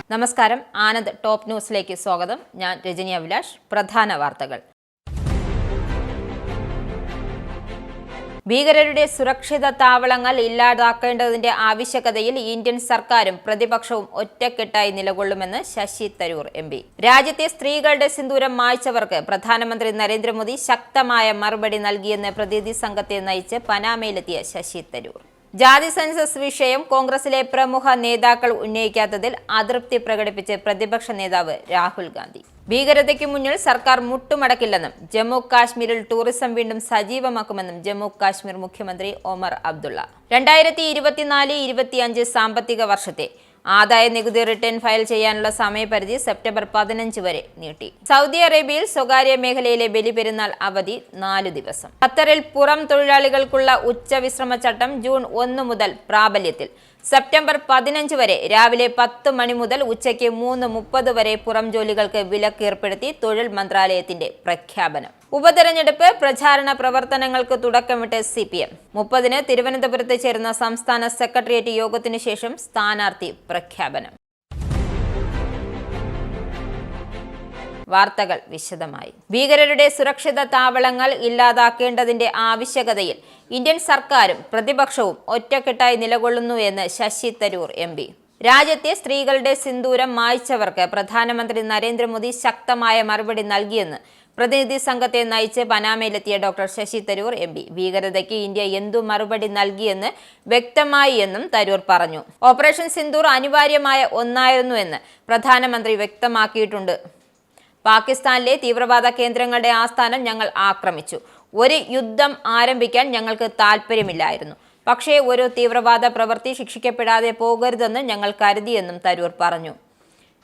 നമസ്കാരം, ആനന്ദ് ടോപ്പ് ന്യൂസിലേക്ക് സ്വാഗതം. ഞാൻ രജനി അഭിലാഷ്. പ്രധാന വാർത്തകൾ. ഭീകരരുടെ സുരക്ഷിത താവളങ്ങൾ ഇല്ലാതാക്കേണ്ടതിന്റെ ആവശ്യകതയിൽ ഇന്ത്യൻ സർക്കാരും പ്രതിപക്ഷവും ഒറ്റക്കെട്ടായി നിലകൊള്ളുമെന്ന് ശശി തരൂർ എം.പി. രാജ്യത്തെ സ്ത്രീകളുടെ സിന്ദൂരം മായ്ച്ചവർക്ക് പ്രധാനമന്ത്രി നരേന്ദ്രമോദി ശക്തമായ മറുപടി നൽകിയെന്ന് പ്രതിനിധി സംഘത്തെ നയിച്ച് പനാമയിലെത്തിയ ശശി തരൂർ. ജാതി സെൻസസ് വിഷയം കോൺഗ്രസിലെ പ്രമുഖ നേതാക്കൾ ഉന്നയിക്കാത്തതിൽ അതൃപ്തി പ്രകടിപ്പിച്ച് പ്രതിപക്ഷ നേതാവ് രാഹുൽ ഗാന്ധി. ഭീകരതയ്ക്ക് മുന്നിൽ സർക്കാർ മുട്ടുമടക്കില്ലെന്നും ജമ്മു കാശ്മീരിൽ ടൂറിസം വീണ്ടും സജീവമാക്കുമെന്നും ജമ്മു കാശ്മീർ മുഖ്യമന്ത്രി ഒമർ അബ്ദുള്ള. 2024-25 സാമ്പത്തിക വർഷത്തെ ആദായ നികുതി റിട്ടേൺ ഫയൽ ചെയ്യാനുള്ള സമയപരിധി സെപ്റ്റംബർ 15 വരെ നീട്ടി. സൗദി അറേബ്യയിൽ സ്വകാര്യ മേഖലയിലെ ബലിപെരുന്നാൾ അവധി 4 ദിവസം. ഖത്തറിൽ പുറം തൊഴിലാളികൾക്കുള്ള ഉച്ചവിശ്രമ ചട്ടം ജൂൺ 1 മുതൽ പ്രാബല്യത്തിൽ. സെപ്റ്റംബർ 15 വരെ രാവിലെ 10 മണി മുതൽ ഉച്ചയ്ക്ക് 3:30 വരെ പുറം ജോലികൾക്ക് വിലക്ക് ഏർപ്പെടുത്തി തൊഴിൽ മന്ത്രാലയത്തിന്റെ പ്രഖ്യാപനം. ഉപതെരഞ്ഞെടുപ്പ് പ്രചാരണ പ്രവർത്തനങ്ങൾക്ക് തുടക്കമിട്ട് CPM. 30-ന് തിരുവനന്തപുരത്ത് ചേരുന്ന സംസ്ഥാന സെക്രട്ടേറിയറ്റ് യോഗത്തിനു ശേഷം സ്ഥാനാർത്ഥി പ്രഖ്യാപനം. വാർത്തകൾ വിശദമായി. ഭീകരരുടെ സുരക്ഷിത താവളങ്ങൾ ഇല്ലാതാക്കേണ്ടതിന്റെ ആവശ്യകതയിൽ ഇന്ത്യൻ സർക്കാരും പ്രതിപക്ഷവും ഒറ്റക്കെട്ടായി നിലകൊള്ളുന്നു എന്ന് ശശി തരൂർ എം.പി. രാജ്യത്തെ സ്ത്രീകളുടെ സിന്ദൂരം മായ്ച്ചവർക്ക് പ്രധാനമന്ത്രി നരേന്ദ്രമോദി ശക്തമായ മറുപടി നൽകിയെന്ന് പ്രതിനിധി സംഘത്തെ നയിച്ച് പനാമയിലെത്തിയ ഡോക്ടർ ശശി തരൂർ എം.പി. ഭീകരതയ്ക്ക് ഇന്ത്യ എന്തു മറുപടി നൽകിയെന്ന് വ്യക്തമായി എന്നും തരൂർ പറഞ്ഞു. ഓപ്പറേഷൻ സിന്ദൂർ അനിവാര്യമായ ഒന്നായിരുന്നു എന്ന് പ്രധാനമന്ത്രി വ്യക്തമാക്കിയിട്ടുണ്ട്. പാകിസ്ഥാനിലെ തീവ്രവാദ കേന്ദ്രങ്ങളുടെ ആസ്ഥാനം ഞങ്ങൾ ആക്രമിച്ചു. ഒരു യുദ്ധം ആരംഭിക്കാൻ ഞങ്ങൾക്ക് താല്പര്യമില്ലായിരുന്നു. പക്ഷേ ഒരു തീവ്രവാദ പ്രവൃത്തി ശിക്ഷിക്കപ്പെടാതെ പോകരുതെന്ന് ഞങ്ങൾ കരുതിയെന്നും തരൂർ പറഞ്ഞു.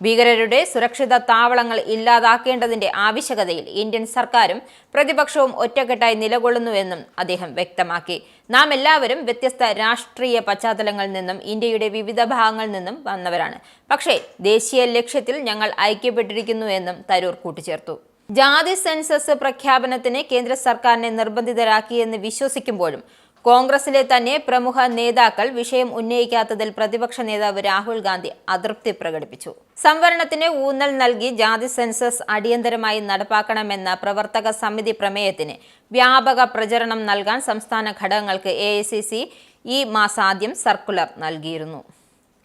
ഭീകരരുടെ സുരക്ഷിത താവളങ്ങൾ ഇല്ലാതാക്കേണ്ടതിന്റെ ആവശ്യകതയിൽ ഇന്ത്യൻ സർക്കാരും പ്രതിപക്ഷവും ഒറ്റക്കെട്ടായി നിലകൊള്ളുന്നുവെന്നും അദ്ദേഹം വ്യക്തമാക്കി. നാം എല്ലാവരും വ്യത്യസ്ത രാഷ്ട്രീയ പശ്ചാത്തലങ്ങളിൽ നിന്നും ഇന്ത്യയുടെ വിവിധ ഭാഗങ്ങളിൽ നിന്നും വന്നവരാണ്. പക്ഷേ ദേശീയ ലക്ഷ്യത്തിൽ ഞങ്ങൾ ഐക്യപ്പെട്ടിരിക്കുന്നു എന്നും തരൂർ കൂട്ടിച്ചേർത്തു. ജാതി സെൻസസ് പ്രഖ്യാപനത്തിന് കേന്ദ്ര സർക്കാരിനെ നിർബന്ധിതരാക്കിയെന്ന് വിശ്വസിക്കുമ്പോഴും കോൺഗ്രസിലെ തന്നെ പ്രമുഖ നേതാക്കൾ വിഷയം ഉന്നയിക്കാത്തതിൽ പ്രതിപക്ഷ നേതാവ് രാഹുൽ ഗാന്ധി അതൃപ്തി പ്രകടിപ്പിച്ചു. സംവരണത്തിന് ഊന്നൽ നൽകി ജാതി സെൻസസ് അടിയന്തരമായി നടപ്പാക്കണമെന്ന പ്രവർത്തക സമിതി പ്രമേയത്തിന് വ്യാപക പ്രചരണം നൽകാൻ സംസ്ഥാന ഘടകങ്ങൾക്ക് AICC ഈ മാസാദ്യം സർക്കുലർ നൽകിയിരുന്നു.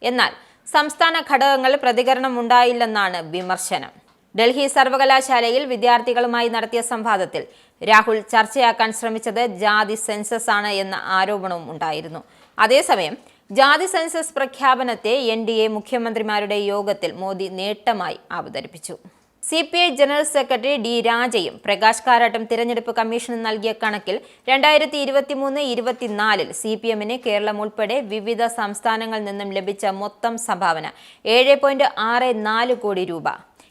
എന്നാൽ സംസ്ഥാന ഘടകങ്ങൾ പ്രതികരണമുണ്ടായില്ലെന്നാണ് വിമർശനം. ഡൽഹി സർവകലാശാലയിൽ വിദ്യാർത്ഥികളുമായി നടത്തിയ സംവാദത്തിൽ രാഹുൽ ചർച്ചയാക്കാൻ ശ്രമിച്ചത് ജാതി സെൻസസ് ആണ് എന്ന ആരോപണവും ഉണ്ടായിരുന്നു. അതേസമയം ജാതി സെൻസസ് പ്രഖ്യാപനത്തെ NDA മുഖ്യമന്ത്രിമാരുടെ യോഗത്തിൽ മോദി നേട്ടമായി അവതരിപ്പിച്ചു. CPI general secretary D. രാജയും പ്രകാശ് കാരാട്ടും തിരഞ്ഞെടുപ്പ് കമ്മീഷന് നൽകിയ കണക്കിൽ 2023-24 CPMന് കേരളം ഉൾപ്പെടെ വിവിധ സംസ്ഥാനങ്ങളിൽ നിന്നും ലഭിച്ച മൊത്തം സംഭാവന 7.64 കോടി രൂപ.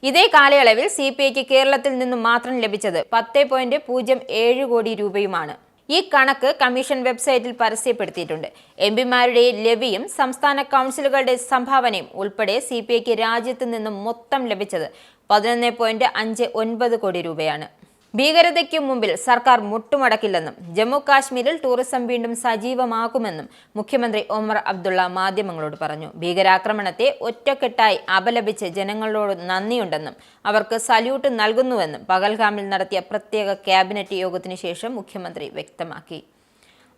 ഇതേ കാലയളവിൽ CPIക്ക് കേരളത്തിൽ നിന്നും മാത്രം ലഭിച്ചത് 10.07 കോടി രൂപയുമാണ്. ഈ കണക്ക് കമ്മീഷൻ വെബ്സൈറ്റിൽ പരസ്യപ്പെടുത്തിയിട്ടുണ്ട്. MPമാരുടെ ലെവിയും സംസ്ഥാന കൗൺസിലുകളുടെ സംഭാവനയും ഉൾപ്പെടെ CPIക്ക് രാജ്യത്ത് നിന്നും മൊത്തം ലഭിച്ചത് 11.59 കോടി രൂപയാണ്. ഭീകരതയ്ക്കു മുമ്പിൽ സർക്കാർ മുട്ടുമടക്കില്ലെന്നും ജമ്മു കാശ്മീരിൽ ടൂറിസം വീണ്ടും സജീവമാക്കുമെന്നും മുഖ്യമന്ത്രി ഒമർ അബ്ദുള്ള മാധ്യമങ്ങളോട് പറഞ്ഞു. ഭീകരാക്രമണത്തെ ഒറ്റക്കെട്ടായി അപലപിച്ച് ജനങ്ങളോട് നന്ദിയുണ്ടെന്നും അവർക്ക് സല്യൂട്ട് നൽകുന്നുവെന്നും പഹൽഗാമിൽ നടത്തിയ പ്രത്യേക ക്യാബിനറ്റ് യോഗത്തിനു ശേഷം മുഖ്യമന്ത്രി വ്യക്തമാക്കി.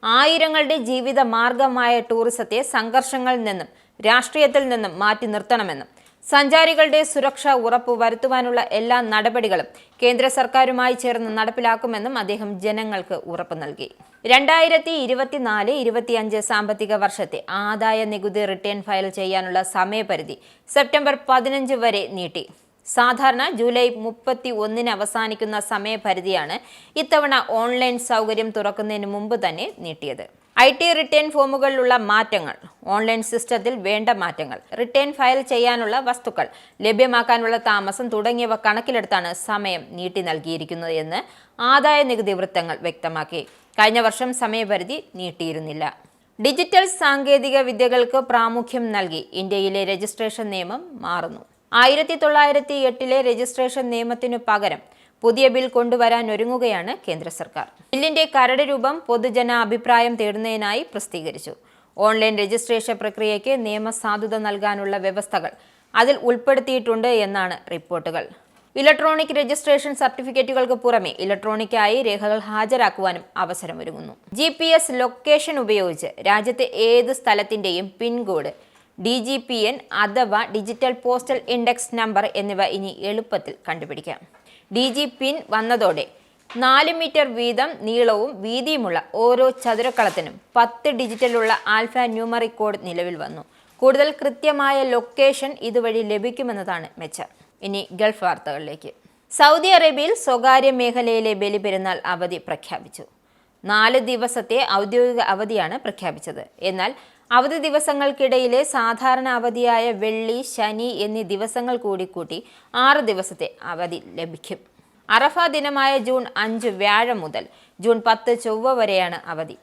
ആയിരങ്ങളുടെ ജീവിത മാർഗമായ ടൂറിസത്തെ സംഘർഷങ്ങളിൽ നിന്നും രാഷ്ട്രീയത്തിൽ നിന്നും മാറ്റി നിർത്തണമെന്നും സഞ്ചാരികളുടെ സുരക്ഷ ഉറപ്പുവരുത്തുവാനുള്ള എല്ലാ നടപടികളും കേന്ദ്ര സർക്കാരുമായി ചേർന്ന് നടപ്പിലാക്കുമെന്നും അദ്ദേഹം ജനങ്ങൾക്ക് ഉറപ്പു നൽകി. 2024-25 സാമ്പത്തിക വർഷത്തെ ആദായ നികുതി റിട്ടേൺ ഫയൽ ചെയ്യാനുള്ള സമയപരിധി സെപ്റ്റംബർ 15 വരെ നീട്ടി. സാധാരണ ജൂലൈ 31-ന് അവസാനിക്കുന്ന സമയപരിധിയാണ് ഇത്തവണ ഓൺലൈൻ സൗകര്യം തുറക്കുന്നതിന് മുമ്പ് തന്നെ നീട്ടിയത്. IT റിട്ടേൺ ഫോമുകളിലുള്ള മാറ്റങ്ങൾ, ഓൺലൈൻ സിസ്റ്റത്തിൽ വേണ്ട മാറ്റങ്ങൾ, റിട്ടേൺ ഫയൽ ചെയ്യാനുള്ള വസ്തുക്കൾ ലഭ്യമാക്കാനുള്ള താമസം തുടങ്ങിയവ കണക്കിലെടുത്താണ് സമയം നീട്ടി നൽകിയിരിക്കുന്നത് എന്ന് ആദായ നികുതി വൃത്തങ്ങൾ വ്യക്തമാക്കി. കഴിഞ്ഞ വർഷം സമയപരിധി നീട്ടിയിരുന്നില്ല. ഡിജിറ്റൽ സാങ്കേതിക വിദ്യകൾക്ക് പ്രാമുഖ്യം നൽകി ഇന്ത്യയിലെ രജിസ്ട്രേഷൻ നിയമം മാറുന്നു. 1908 രജിസ്ട്രേഷൻ നിയമത്തിനു പകരം പുതിയ ബിൽ കൊണ്ടുവരാനൊരുങ്ങുകയാണ് കേന്ദ്ര സർക്കാർ. ബില്ലിന്റെ കരട് രൂപം പൊതുജന അഭിപ്രായം തേടുന്നതിനായി പ്രസിദ്ധീകരിച്ചു. ഓൺലൈൻ രജിസ്ട്രേഷൻ പ്രക്രിയയ്ക്ക് നിയമസാധുത നൽകാനുള്ള വ്യവസ്ഥകൾ അതിൽ ഉൾപ്പെടുത്തിയിട്ടുണ്ട് എന്നാണ് റിപ്പോർട്ടുകൾ. ഇലക്ട്രോണിക് രജിസ്ട്രേഷൻ സർട്ടിഫിക്കറ്റുകൾക്ക് പുറമെ ഇലക്ട്രോണിക്കായി രേഖകൾ ഹാജരാക്കുവാനും അവസരമൊരുങ്ങുന്നു. GPS ലൊക്കേഷൻ ഉപയോഗിച്ച് രാജ്യത്തെ ഏത് സ്ഥലത്തിന്റെയും പിൻകോഡ്, DGPN അഥവാ ഡിജിറ്റൽ പോസ്റ്റൽ ഇൻഡെക്സ് നമ്പർ എന്നിവ ഇനി എളുപ്പത്തിൽ കണ്ടുപിടിക്കാം. DGPN വന്നതോടെ 4 മീറ്റർ വീതം നീളവും വീതിയുമുള്ള ഓരോ ചതുരക്കളത്തിനും 10 ഡിജിറ്റലുള്ള ആൽഫ ന്യൂമറിക് കോഡ് നിലവിൽ വന്നു. കൂടുതൽ കൃത്യമായ ലൊക്കേഷൻ ഇതുവഴി ലഭിക്കുമെന്നതാണ് മെച്ചം. ഇനി ഗൾഫ് വാർത്തകളിലേക്ക്. സൗദി അറേബ്യയിൽ സ്വകാര്യ മേഖലയിലെ ബലിപെരുന്നാൾ അവധി പ്രഖ്യാപിച്ചു. 4 ദിവസത്തെ ഔദ്യോഗിക അവധിയാണ് പ്രഖ്യാപിച്ചത്. എന്നാൽ അവധി ദിവസങ്ങൾക്കിടയിലെ സാധാരണ അവധിയായ വെള്ളി, ശനി എന്നീ ദിവസങ്ങൾ കൂടി കൂട്ടി 6 ദിവസത്തെ അവധി ലഭിക്കും. അറഫ ദിനമായ ജൂൺ 5 വ്യാഴം മുതൽ ജൂൺ 10 ചൊവ്വ വരെയാണ് അവധി.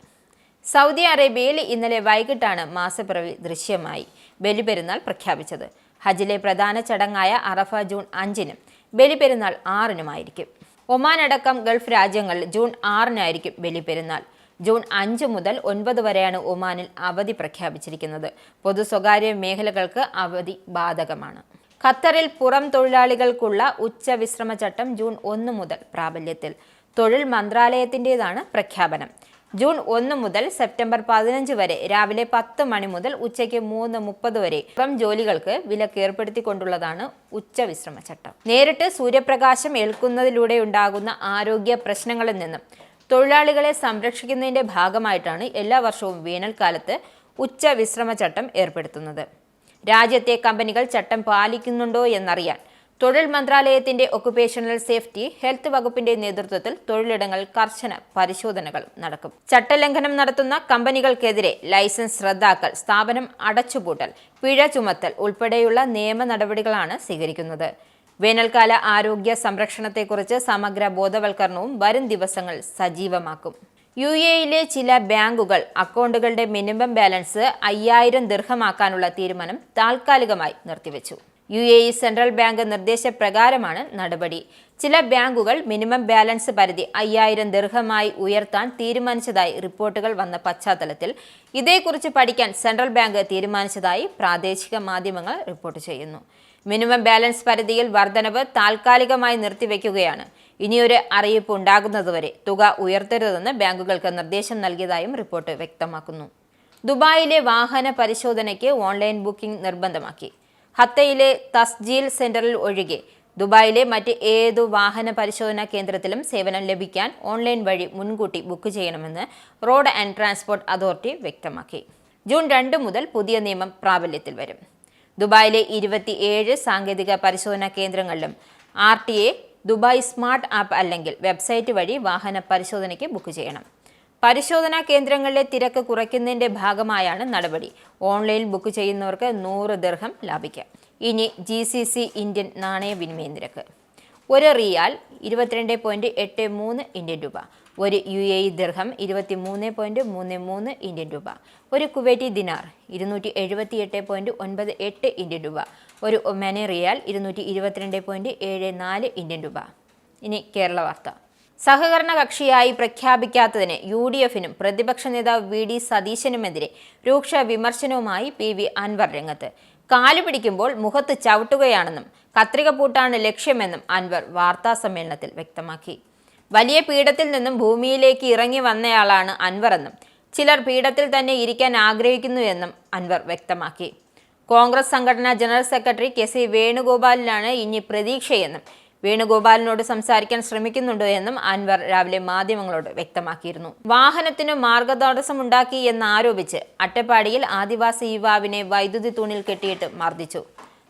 സൗദി അറേബ്യയിൽ ഇന്നലെ വൈകിട്ടാണ് മാസപ്പിറവി ദൃശ്യമായി ബലിപെരുന്നാൾ പ്രഖ്യാപിച്ചത്. ഹജ്ജിലെ പ്രധാന ചടങ്ങായ അറഫ ജൂൺ 5-നും ബലിപെരുന്നാൾ 6-നുമായിരിക്കും. ഒമാൻ അടക്കം ഗൾഫ് രാജ്യങ്ങളിൽ ജൂൺ 6-നായിരിക്കും ബലിപെരുന്നാൾ. ജൂൺ 5 മുതൽ 9 വരെയാണ് ഒമാനിൽ അവധി പ്രഖ്യാപിച്ചിരിക്കുന്നത്. പൊതു സ്വകാര്യ മേഖലകൾക്ക് അവധി ബാധകമാണ്. ഖത്തറിൽ പുറം തൊഴിലാളികൾക്കുള്ള ഉച്ചവിശ്രമ ചട്ടം ജൂൺ 1 മുതൽ പ്രാബല്യത്തിൽ. തൊഴിൽ മന്ത്രാലയത്തിൻ്റെതാണ് പ്രഖ്യാപനം. ജൂൺ 1 മുതൽ സെപ്റ്റംബർ 15 വരെ രാവിലെ 10 മണി മുതൽ ഉച്ചയ്ക്ക് 3:30 വരെ പുറം ജോലികൾക്ക് വിലക്ക് ഏർപ്പെടുത്തിക്കൊണ്ടുള്ളതാണ് ഉച്ചവിശ്രമ ചട്ടം. നേരിട്ട് സൂര്യപ്രകാശം ഏൽക്കുന്നതിലൂടെ ഉണ്ടാകുന്ന ആരോഗ്യ പ്രശ്നങ്ങളിൽ നിന്നും തൊഴിലാളികളെ സംരക്ഷിക്കുന്നതിന്റെ ഭാഗമായിട്ടാണ് എല്ലാ വർഷവും വേനൽക്കാലത്ത് ഉച്ചവിശ്രമ ചട്ടം ഏർപ്പെടുത്തുന്നത്. രാജ്യത്തെ കമ്പനികൾ ചട്ടം പാലിക്കുന്നുണ്ടോ എന്നറിയാൻ തൊഴിൽ മന്ത്രാലയത്തിന്റെ ഒക്കുപേഷണൽ സേഫ്റ്റി ഹെൽത്ത് വകുപ്പിന്റെ നേതൃത്വത്തിൽ തൊഴിലിടങ്ങൾ കർശന പരിശോധനകൾ നടക്കും. ചട്ടലംഘനം നടത്തുന്ന കമ്പനികൾക്കെതിരെ ലൈസൻസ് റദ്ദാക്കൽ, സ്ഥാപനം അടച്ചുപൂട്ടൽ, പിഴ ചുമത്തൽ ഉൾപ്പെടെയുള്ള നിയമ നടപടികളാണ് സ്വീകരിക്കുന്നത്. വേനൽക്കാല ആരോഗ്യ സംരക്ഷണത്തെക്കുറിച്ച് സമഗ്ര ബോധവൽക്കരണവും വരും ദിവസങ്ങൾ സജീവമാക്കും. UAE-യിലെ ചില ബാങ്കുകൾ അക്കൗണ്ടുകളുടെ മിനിമം ബാലൻസ് 5000 ദിർഹമാക്കാനുള്ള തീരുമാനം താൽക്കാലികമായി നിർത്തിവെച്ചു. UAE സെൻട്രൽ ബാങ്ക് നിർദ്ദേശപ്രകാരമാണ് നടപടി. ചില ബാങ്കുകൾ മിനിമം ബാലൻസ് പരിധി 5000 ദിർഹമായി ഉയർത്താൻ തീരുമാനിച്ചതായി റിപ്പോർട്ടുകൾ വന്ന പശ്ചാത്തലത്തിൽ ഇതേക്കുറിച്ച് പഠിക്കാൻ സെൻട്രൽ ബാങ്ക് തീരുമാനിച്ചതായി പ്രാദേശിക മാധ്യമങ്ങൾ റിപ്പോർട്ട് ചെയ്യുന്നു. മിനിമം ബാലൻസ് പരിധിയിൽ വർധനവ് താൽക്കാലികമായി നിർത്തിവെക്കുകയാണ്. ഇനിയൊരു അറിയിപ്പ് ഉണ്ടാകുന്നതുവരെ തുക ഉയർത്തരുതെന്ന് ബാങ്കുകൾക്ക് നിർദ്ദേശം നൽകിയതായും റിപ്പോർട്ട് വ്യക്തമാക്കുന്നു. ദുബായിലെ വാഹന പരിശോധനയ്ക്ക് ഓൺലൈൻ ബുക്കിംഗ് നിർബന്ധമാക്കി. ഹത്തയിലെ തസ്ജീൽ സെന്ററിൽ ഒഴികെ ദുബായിലെ മറ്റ് ഏതു വാഹന പരിശോധനാ കേന്ദ്രത്തിലും സേവനം ലഭിക്കാൻ ഓൺലൈൻ വഴി മുൻകൂട്ടി ബുക്ക് ചെയ്യണമെന്ന് റോഡ് ആൻഡ് ട്രാൻസ്പോർട്ട് അതോറിറ്റി വ്യക്തമാക്കി. ജൂൺ 2 മുതൽ പുതിയ നിയമം പ്രാബല്യത്തിൽ വരും. ദുബായിലെ 27 സാങ്കേതിക പരിശോധനാ കേന്ദ്രങ്ങളിലും RTA ദുബായ് സ്മാർട്ട് ആപ്പ് അല്ലെങ്കിൽ വെബ്സൈറ്റ് വഴി വാഹന പരിശോധനയ്ക്ക് ബുക്ക് ചെയ്യണം. പരിശോധനാ കേന്ദ്രങ്ങളിലെ തിരക്ക് കുറയ്ക്കുന്നതിന്റെ ഭാഗമായാണ് നടപടി. ഓൺലൈൻ ബുക്ക് ചെയ്യുന്നവർക്ക് 100 ദിർഹം ലാഭിക്കാം. ഇനി GCC ഇന്ത്യൻ നാണയ വിനിമയ നിരക്ക്. ഒരു റിയാൽ 22.83 ഇന്ത്യൻ രൂപ, ഒരു UAE ദിർഹം 23.33 ഇന്ത്യൻ രൂപ, ഒരു കുവൈറ്റി ദിനാർ 278.98 ഇന്ത്യൻ രൂപ, ഒരു ഒമാനി റിയാൽ 222.74 ഇന്ത്യൻ രൂപ. ഇനി കേരള വാർത്ത. സഹകരണ കക്ഷിയായി പ്രഖ്യാപിക്കാത്തതിന് UDF-നും പ്രതിപക്ഷ നേതാവ് VD സതീശനുമെതിരെ രൂക്ഷ വിമർശനവുമായി PV അൻവർ രംഗത്ത്. കാലു പിടിക്കുമ്പോൾ മുഖത്ത് ചവിട്ടുകയാണെന്നും കത്രിക പൂട്ടാണ് ലക്ഷ്യമെന്നും അൻവർ വാർത്താ സമ്മേളനത്തിൽ വ്യക്തമാക്കി. വലിയ പീഠത്തിൽ നിന്നും ഭൂമിയിലേക്ക് ഇറങ്ങി വന്നയാളാണ് അൻവർ എന്നും ചിലർ പീഠത്തിൽ തന്നെ ഇരിക്കാൻ ആഗ്രഹിക്കുന്നു എന്നും അൻവർ വ്യക്തമാക്കി. കോൺഗ്രസ് സംഘടനാ ജനറൽ സെക്രട്ടറി KC വേണുഗോപാലിനാണ് ഇനി പ്രതീക്ഷയെന്നും വേണുഗോപാലിനോട് സംസാരിക്കാൻ ശ്രമിക്കുന്നുണ്ടോ എന്നും അൻവർ രാവിലെ മാധ്യമങ്ങളോട് വ്യക്തമാക്കിയിരുന്നു. വാഹനത്തിന് മാർഗതടസ്സമുണ്ടാക്കി എന്നാരോപിച്ച് അട്ടപ്പാടിയിൽ ആദിവാസി യുവാവിനെ വൈദ്യുതി തൂണിൽ കെട്ടിയിട്ട് മർദ്ദിച്ചു.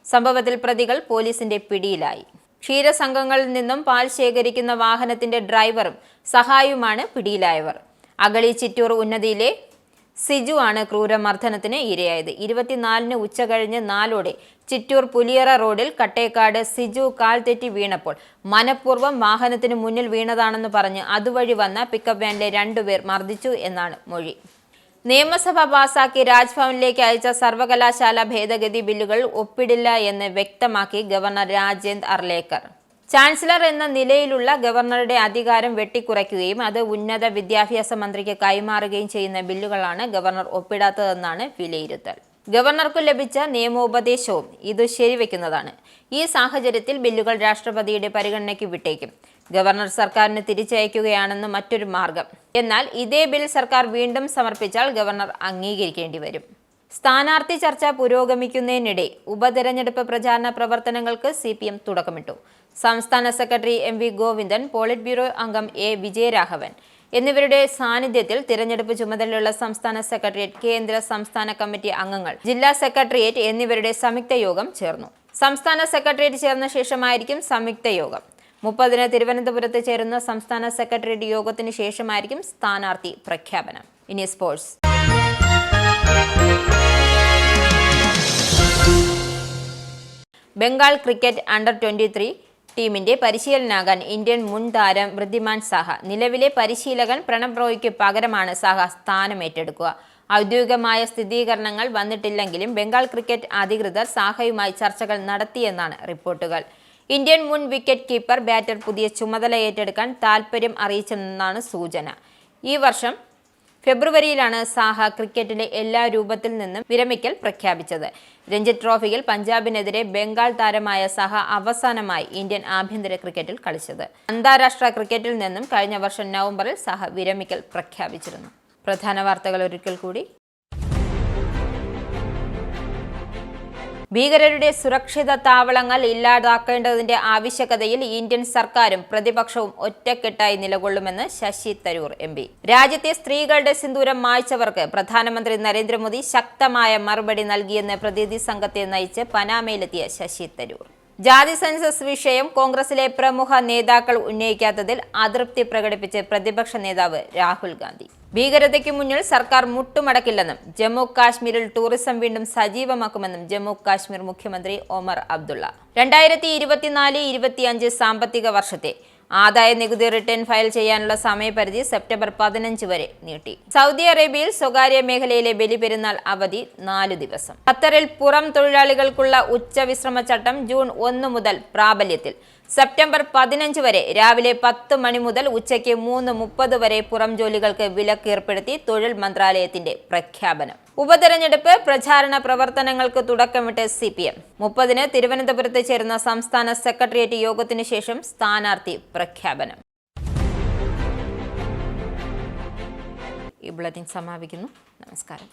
സംഭവത്തിൽ പ്രതികൾ പോലീസിന്റെ പിടിയിലായി. ക്ഷീരസംഘങ്ങളിൽ നിന്നും പാൽ ശേഖരിക്കുന്ന വാഹനത്തിന്റെ ഡ്രൈവറും സഹായിയുമാണ് പിടിയിലായവർ. അഗളി ചിറ്റൂർ ഉന്നതിയിലെ സിജു ആണ് ക്രൂരമർദ്ദനത്തിന് ഇരയായത്. 24-ന് ഉച്ചകഴിഞ്ഞ് 4-ഓടെ ചിറ്റൂർ പുലിയറ റോഡിൽ കട്ടേക്കാട് സിജു കാൽ തെറ്റി വീണപ്പോൾ മനഃപൂർവ്വം വാഹനത്തിന് മുന്നിൽ വീണതാണെന്ന് പറഞ്ഞ് അതുവഴി വന്ന പിക്കപ്പ് വാനിലെ 2 പേർ മർദ്ദിച്ചു എന്നാണ് മൊഴി. നിയമസഭ പാസാക്കി രാജ്ഭവനിലേക്ക് അയച്ച സർവകലാശാല ഭേദഗതി ബില്ലുകൾ ഒപ്പിടില്ല എന്ന് വ്യക്തമാക്കി ഗവർണർ രാജേന്ദ്ര അർലേക്കർ. ചാൻസലർ എന്ന നിലയിലുള്ള ഗവർണറുടെ അധികാരം വെട്ടിക്കുറയ്ക്കുകയും അത് ഉന്നത വിദ്യാഭ്യാസ മന്ത്രിക്ക് കൈമാറുകയും ചെയ്യുന്ന ബില്ലുകളാണ് ഗവർണർ ഒപ്പിടാത്തതെന്നാണ് വിലയിരുത്തൽ. ഗവർണർക്കു ലഭിച്ച നിയമോപദേശവും ഇത് ശരിവെക്കുന്നതാണ്. ഈ സാഹചര്യത്തിൽ ബില്ലുകൾ രാഷ്ട്രപതിയുടെ പരിഗണനയ്ക്ക് വിട്ടേക്കും. ഗവർണർ സർക്കാരിന് തിരിച്ചയക്കുകയാണെന്ന് മറ്റൊരു മാർഗം. എന്നാൽ ഇതേ ബിൽ സർക്കാർ വീണ്ടും സമർപ്പിച്ചാൽ ഗവർണർ അംഗീകരിക്കേണ്ടി വരും. സ്ഥാനാർത്ഥി ചർച്ച പുരോഗമിക്കുന്നതിനിടെ ഉപതെരഞ്ഞെടുപ്പ് പ്രചാരണ പ്രവർത്തനങ്ങൾക്ക് CPM തുടക്കമിട്ടു. സംസ്ഥാന secretary MV Govindan, polit bureau അംഗം A വിജയരാഘവൻ എന്നിവരുടെ സാന്നിധ്യത്തിൽ തിരഞ്ഞെടുപ്പ് ചുമതലയുള്ള സംസ്ഥാന സെക്രട്ടേറിയറ്റ്, കേന്ദ്ര സംസ്ഥാന കമ്മിറ്റി അംഗങ്ങൾ, ജില്ലാ സെക്രട്ടേറിയറ്റ് എന്നിവരുടെ സംയുക്ത യോഗം ചേർന്നു. സംസ്ഥാന സെക്രട്ടേറിയറ്റ് ചേർന്ന ശേഷമായിരിക്കും സംയുക്ത യോഗം. 30-ന് തിരുവനന്തപുരത്ത് ചേരുന്ന സംസ്ഥാന സെക്രട്ടേറിയറ്റ് യോഗത്തിന് ശേഷമായിരിക്കും സ്ഥാനാർത്ഥി പ്രഖ്യാപനം. ഇനി സ്പോർട്സ്. ബംഗാൾ ക്രിക്കറ്റ് അണ്ടർ-23 ടീമിന്റെ പരിശീലകനാകാൻ ഇന്ത്യൻ മുൻ താരം വൃദ്ധിമാൻ സാഹ. നിലവിലെ പരിശീലകൻ പ്രണബ് റോയ്ക്ക് പകരമാണ് സാഹ സ്ഥാനമേറ്റെടുക്കുക. ഔദ്യോഗികമായ സ്ഥിരീകരണങ്ങൾ വന്നിട്ടില്ലെങ്കിലും ബംഗാൾ ക്രിക്കറ്റ് അധികൃതർ സാഹയുമായി ചർച്ചകൾ നടത്തിയെന്നാണ് റിപ്പോർട്ടുകൾ. ഇന്ത്യൻ മുൻ വിക്കറ്റ് കീപ്പർ ബാറ്റർ പുതിയ ചുമതല ഏറ്റെടുക്കാൻ താൽപര്യം അറിയിച്ചെന്നാണ് സൂചന. ഈ വർഷം ഫെബ്രുവരിയിലാണ് സാഹ ക്രിക്കറ്റിലെ എല്ലാ രൂപത്തിൽ നിന്നും വിരമിക്കൽ പ്രഖ്യാപിച്ചത്. രഞ്ജി ട്രോഫിയിൽ പഞ്ചാബിനെതിരെ ബംഗാൾ താരമായ സാഹ അവസാനമായി ഇന്ത്യൻ ആഭ്യന്തര ക്രിക്കറ്റിൽ കളിച്ചത്. അന്താരാഷ്ട്ര ക്രിക്കറ്റിൽ നിന്നും കഴിഞ്ഞ വർഷം നവംബറിൽ സാഹ വിരമിക്കൽ പ്രഖ്യാപിച്ചിരുന്നു. പ്രധാന വാർത്തകൾ ഒരിക്കൽ കൂടി. ഭീകരരുടെ സുരക്ഷിത താവളങ്ങൾ ഇല്ലാതാക്കേണ്ടതിന്റെ ആവശ്യകതയിൽ ഇന്ത്യൻ സർക്കാരും പ്രതിപക്ഷവും ഒറ്റക്കെട്ടായി നിലകൊള്ളുമെന്ന് ശശി തരൂർ MP. രാജ്യത്തെ സ്ത്രീകളുടെ സിന്ദൂരം മായ്ച്ചവർക്ക് പ്രധാനമന്ത്രി നരേന്ദ്രമോദി ശക്തമായ മറുപടി നൽകിയെന്ന് പ്രതിനിധി സംഘത്തെ നയിച്ച് പനാമയിലെത്തിയ ശശി തരൂർ. ജാതി സെൻസസ് വിഷയം കോൺഗ്രസിലെ പ്രമുഖ നേതാക്കൾ ഉന്നയിക്കാത്തതിൽ അതൃപ്തി പ്രകടിപ്പിച്ച് പ്രതിപക്ഷ നേതാവ് രാഹുൽ ഗാന്ധി. ഭീകരതയ്ക്ക് മുന്നിൽ സർക്കാർ മുട്ടുമടക്കില്ലെന്നും ജമ്മു കാശ്മീരിൽ ടൂറിസം വീണ്ടും സജീവമാക്കുമെന്നും ജമ്മു കാശ്മീർ മുഖ്യമന്ത്രി ഒമർ അബ്ദുള്ള. 2024-25 സാമ്പത്തിക വർഷത്തെ ആദായ നികുതി റിട്ടേൺ ഫയൽ ചെയ്യാനുള്ള സമയപരിധി സെപ്റ്റംബർ 15 വരെ നീട്ടി. സൗദി അറേബ്യയിൽ സ്വകാര്യ മേഖലയിലെ ബലിപെരുന്നാൾ അവധി 4 ദിവസം. ഖത്തറിൽ പുറം തൊഴിലാളികൾക്കുള്ള ഉച്ചവിശ്രമ ചട്ടം ജൂൺ 1 മുതൽ പ്രാബല്യത്തിൽ. സെപ്റ്റംബർ 15 വരെ രാവിലെ 10 മണി മുതൽ ഉച്ചയ്ക്ക് 3:30 വരെ പുറം ജോലികൾക്ക് വിലക്ക് ഏർപ്പെടുത്തി തൊഴിൽ മന്ത്രാലയത്തിന്റെ പ്രഖ്യാപനം. ഉപതെരഞ്ഞെടുപ്പ് പ്രചാരണ പ്രവർത്തനങ്ങൾക്ക് തുടക്കമിട്ട് CPM. 30-ന് തിരുവനന്തപുരത്ത് ചേരുന്ന സംസ്ഥാന സെക്രട്ടേറിയറ്റ് യോഗത്തിന് ശേഷം സ്ഥാനാർത്ഥി പ്രഖ്യാപനം. ഈ ബുള്ളറ്റിൻ സമാപിക്കുന്നു. നമസ്കാരം.